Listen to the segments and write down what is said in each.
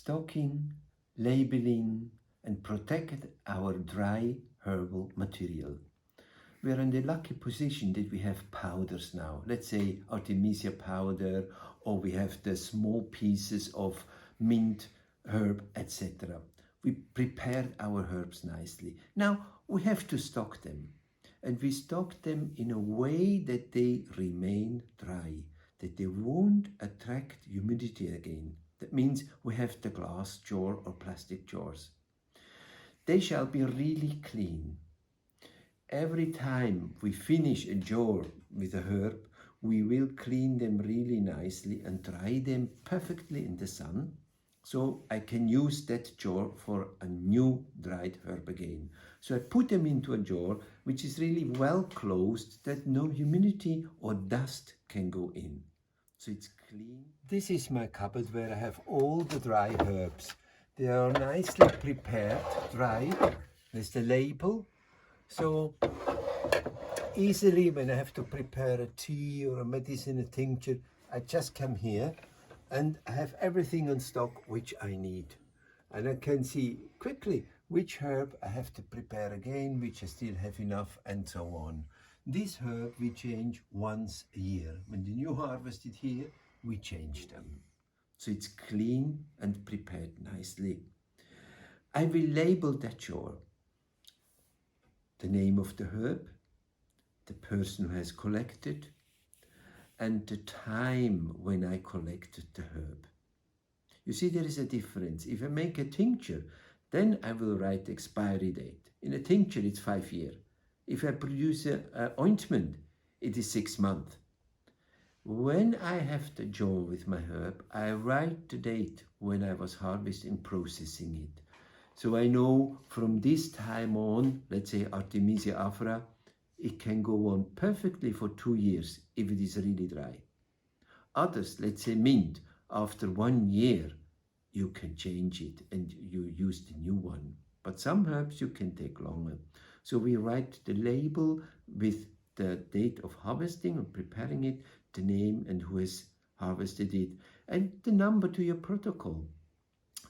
stocking, labeling, and protect our dry herbal material. We are in the lucky position that we have powders now. Let's say Artemisia powder, or we have the small pieces of mint, herb, etc. We prepared our herbs nicely. Now we have to stock them. And we stock them in a way that they remain dry, that they won't attract humidity again. That means we have the glass jar or plastic jars. They shall be really clean. Every time we finish a jar with a herb, we will clean them really nicely and dry them perfectly in the sun, so I can use that jar for a new dried herb again. So I put them into a jar which is really well closed, that no humidity or dust can go in. So it's clean. This is my cupboard where I have all the dry herbs. They are nicely prepared, dried. There's the label. So easily when I have to prepare a tea or a medicine, a tincture, I just come here and I have everything on stock which I need. And I can see quickly which herb I have to prepare again, which I still have enough, and so on. This herb we change once a year. When the new harvest is here, we change them. So it's clean and prepared nicely. I will label that jar. The name of the herb, the person who has collected, and the time when I collected the herb. You see, there is a difference. If I make a tincture, then I will write the expiry date. In a tincture, it's 5 years. If I produce an ointment, it is 6 months. When I have the jar with my herb, I write the date when I was harvesting, processing it. So I know from this time on, let's say Artemisia afra, it can go on perfectly for 2 years if it is really dry. Others, let's say mint, after 1 year, you can change it and you use the new one. But some herbs you can take longer. So we write the label with the date of harvesting and preparing it, the name and who has harvested it, and the number to your protocol.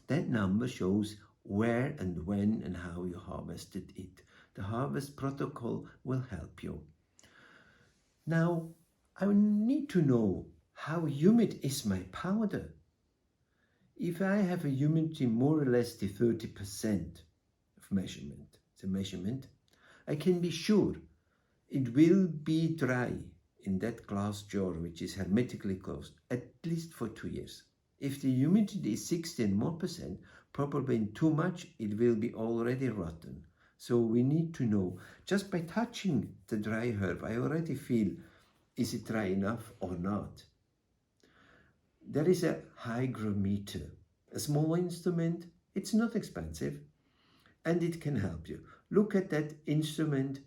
That number shows where and when and how you harvested it. The harvest protocol will help you. Now, I need to know how humid is my powder. If I have a humidity more or less to 30% of measurement, the measurement, I can be sure it will be dry in that glass jar, which is hermetically closed, at least for 2 years. If the humidity is 60 and more percent, probably in too much, it will be already rotten. So we need to know, just by touching the dry herb, I already feel, is it dry enough or not? There is a hygrometer, a small instrument. It's not expensive and it can help you. Look at that instrument.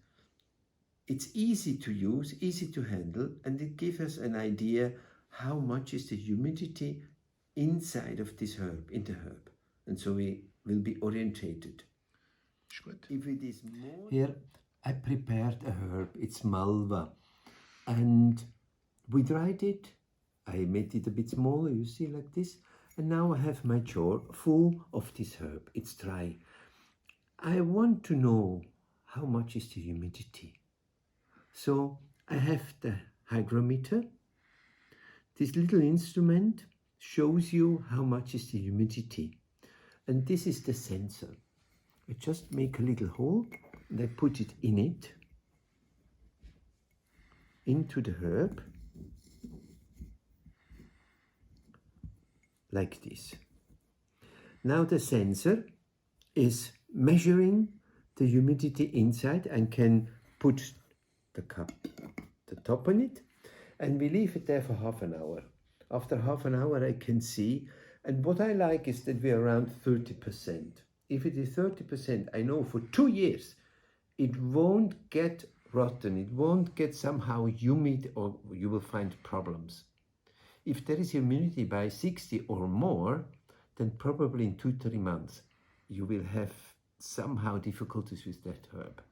It's easy to use, easy to handle, and it gives us an idea how much is the humidity inside of this herb, in the herb. And so we will be orientated. If it is more... Here I prepared a herb, it's malva, and we dried it. I made it a bit smaller, you see, like this. And now I have my jar full of this herb. It's dry. I want to know how much is the humidity. So I have the hygrometer. This little instrument shows you how much is the humidity. And this is the sensor. I just make a little hole and I put it in it, into the herb, like this. Now the sensor is measuring the humidity inside and can put the top on it, and we leave it there for half an hour. After half an hour I can see, and what I like is that we're around 30%. If it is 30%, I know for 2 years it won't get rotten, it won't get somehow humid, or you will find problems. If there is humidity by 60 or more, then probably in 2-3 months you will have somehow difficulties with that herb.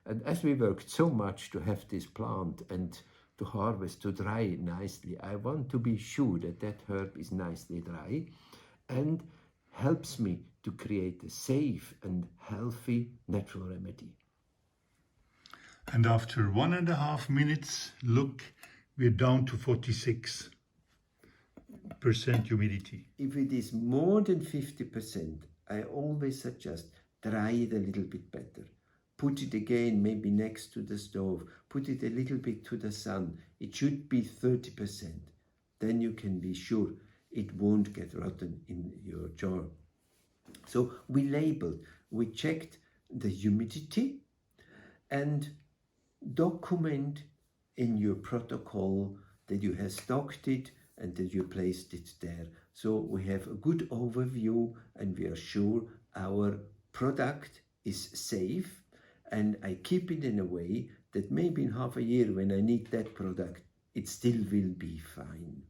And as we worked so much to have this plant and to harvest, to dry it nicely, I want to be sure that that herb is nicely dry. And helps me to create a safe and healthy natural remedy. And after 1.5 minutes, look, we're down to 46% humidity. If it is more than 50%, I always suggest dry it a little bit better. Put it again, maybe next to the stove. Put it a little bit to the sun. It should be 30%. Then you can be sure it won't get rotten in your jar. So we labeled, we checked the humidity, and document in your protocol that you have stocked it and that you placed it there. So we have a good overview and we are sure our product is safe, and I keep it in a way that maybe in half a year when I need that product, it still will be fine.